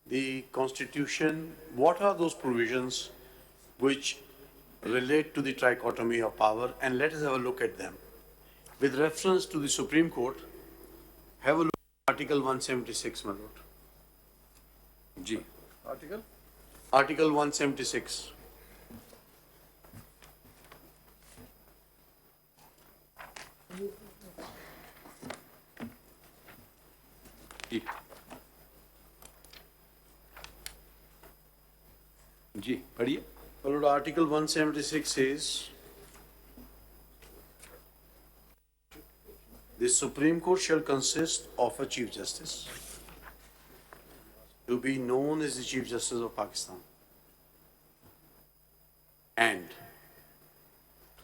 the Constitution, what are those provisions which relate to the trichotomy of power, and let us have a look at them. With reference to the Supreme Court, have a look at Article 176, my lord. Ji. Article 176. जी पढ़िए. My lord, Article 176 says, the Supreme Court shall consist of a Chief Justice, to be known as the Chief Justice of Pakistan, and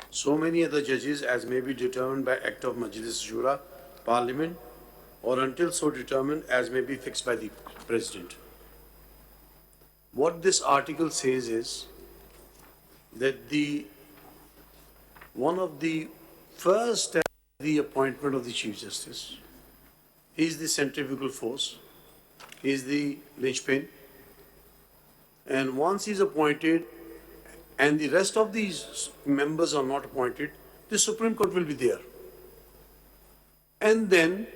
so many other judges as may be determined by Act of Majlis Shura, Parliament, or until so determined as may be fixed by the President. What this article says is that one of the first steps in the appointment of the Chief Justice is the centrifugal force, is the linchpin, and once he's appointed and the rest of these members are not appointed, the Supreme Court will be there. And then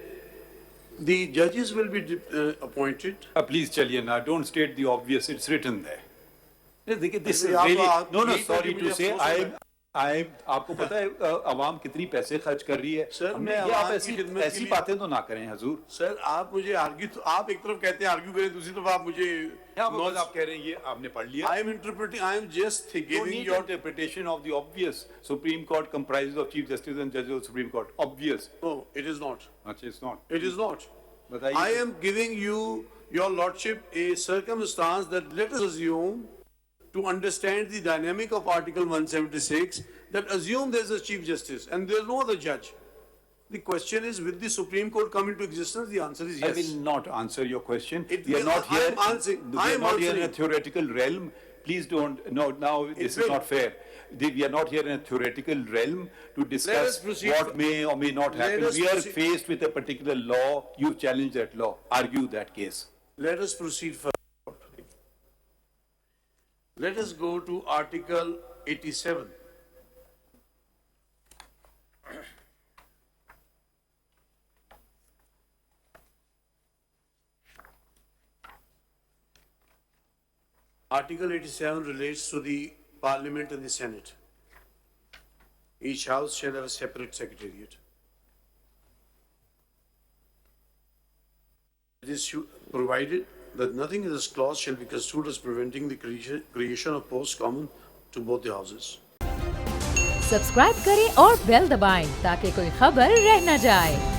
the judges will be appointed. Please चलिए ना. Don't state the obvious. It's written there. देखिए, this is आप- really आप- no. यही तो Sorry कि to मुझे say, अफसोस हो रहा I आपको पता है अवाम कितनी पैसे खर्च कर रही है. सर, हमने मैं ये आप अवाम की ऐसी खिदमत के ऐसी लिए- बातें तो ना करें हजूर. सर, आप मुझे आर्ग्यू, आप एक तरफ कहते हैं आर्ग्यू करें, दूसरी तरफ आप मुझे यहाँ पर बस आप कह रहे हैं ये आपने पढ़ लिया. I am interpreting, I am just You giving need your. interpretation of the obvious. Supreme Court comprises of Chief Justice and judges of the Supreme Court. Obvious. No, it is not. अच्छा, it's not. It is not. बताइए. I am giving you, your lordship, a circumstance that let us assume, to understand the dynamic of Article 176, that assume there is a Chief Justice and there is no other judge. The question is, will the Supreme Court come into existence? The answer is I yes. will not answer your question. It We are will- not I here. am answering- We I are am not here in a answering. theoretical realm. Please don't. No, now this is will. not fair. We are not here in a theoretical realm to Let us discuss proceed what for- may or may not Let happen. us We are proceed- faced with a particular law. You challenge that law. Argue that case. Let us proceed further. Let us go to Article 87. Article 87 relates to the Parliament and the Senate. Each house shall have a separate secretariat. It is provided that nothing in this clause shall be construed as preventing the creation of posts common to both the houses. Subscribe करें और bell दबाएं ताकि कोई खबर रह न जाए.